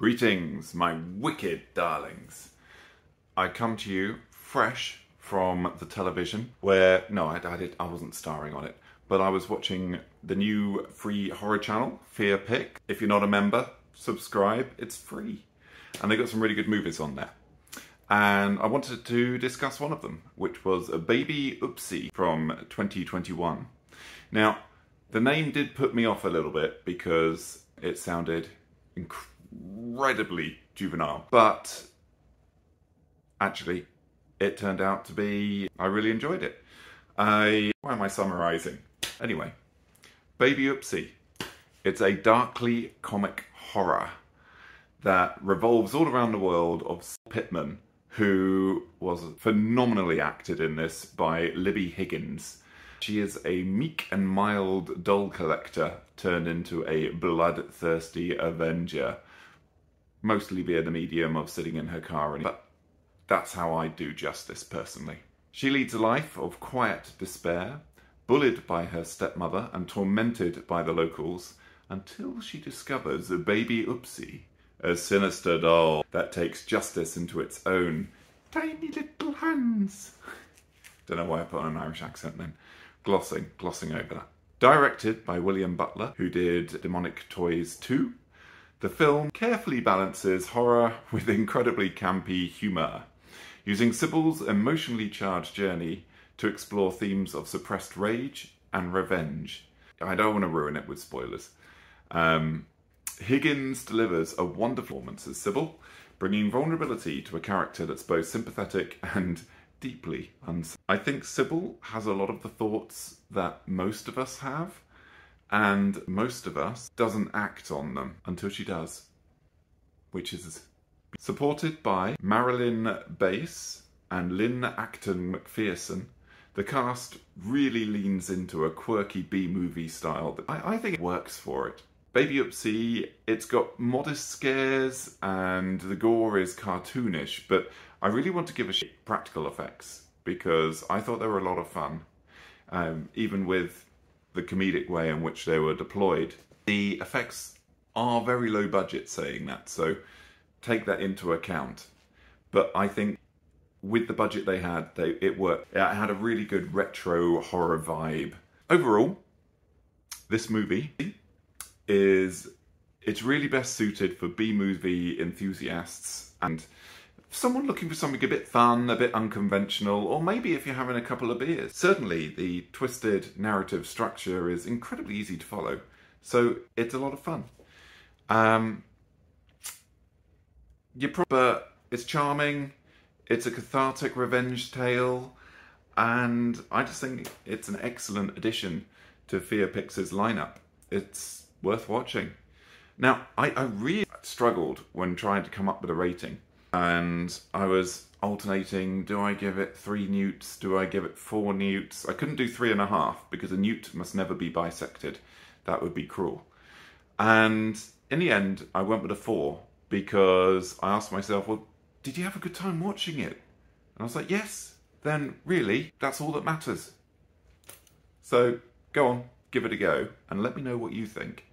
Greetings, my wicked darlings. I come to you fresh from the television where, no, I wasn't starring on it, but I was watching the new free horror channel, FearPix. If you're not a member, subscribe, it's free. And they got some really good movies on there. And I wanted to discuss one of them, which was a Baby Oopsie from 2021. Now, the name did put me off a little bit because it sounded incredibly juvenile, but actually it turned out to be, I really enjoyed it. Why am I summarising? Anyway, Baby Oopsie. It's a darkly comic horror that revolves all around the world of Pittman, who was phenomenally acted in this by Libby Higgins. She is a meek and mild doll collector turned into a bloodthirsty avenger, mostly via the medium of sitting in her car, but that's how I do justice personally. She leads a life of quiet despair, bullied by her stepmother and tormented by the locals, until she discovers a Baby Oopsie, a sinister doll that takes justice into its own tiny little hands. Don't know why I put on an Irish accent then. Glossing over that. Directed by William Butler, who did Demonic Toys 2, the film carefully balances horror with incredibly campy humour, using Sybil's emotionally charged journey to explore themes of suppressed rage and revenge. I don't want to ruin it with spoilers. Higgins delivers a wonderful performance as Sybil, bringing vulnerability to a character that's both sympathetic and deeply unsafe. I think Sybil has a lot of the thoughts that most of us have, and most of us doesn't act on them until she does, which is supported by Marilyn Bass and Lynn Acton McPherson. The cast really leans into a quirky B-movie style that I think it works for it. Baby Oopsie, it's got modest scares and the gore is cartoonish, but I really want to give a shit practical effects because I thought they were a lot of fun, even with the comedic way in which they were deployed. The effects are very low budget, saying that, so take that into account. But I think with the budget they had, it worked. It had a really good retro horror vibe. Overall, this movie it's really best suited for B-movie enthusiasts and someone looking for something a bit fun, a bit unconventional, or maybe if you're having a couple of beers. Certainly, the twisted narrative structure is incredibly easy to follow, so it's a lot of fun. But it's charming, it's a cathartic revenge tale, and I just think it's an excellent addition to FearPix's lineup. It's worth watching. Now, I really struggled when trying to come up with a rating. And I was alternating, do I give it 3 newts? Do I give it 4 newts? I couldn't do 3.5 because a newt must never be bisected. That would be cruel. And in the end, I went with a 4 because I asked myself, well, did you have a good time watching it? And I was like, yes. Then really, that's all that matters. So go on, give it a go and let me know what you think.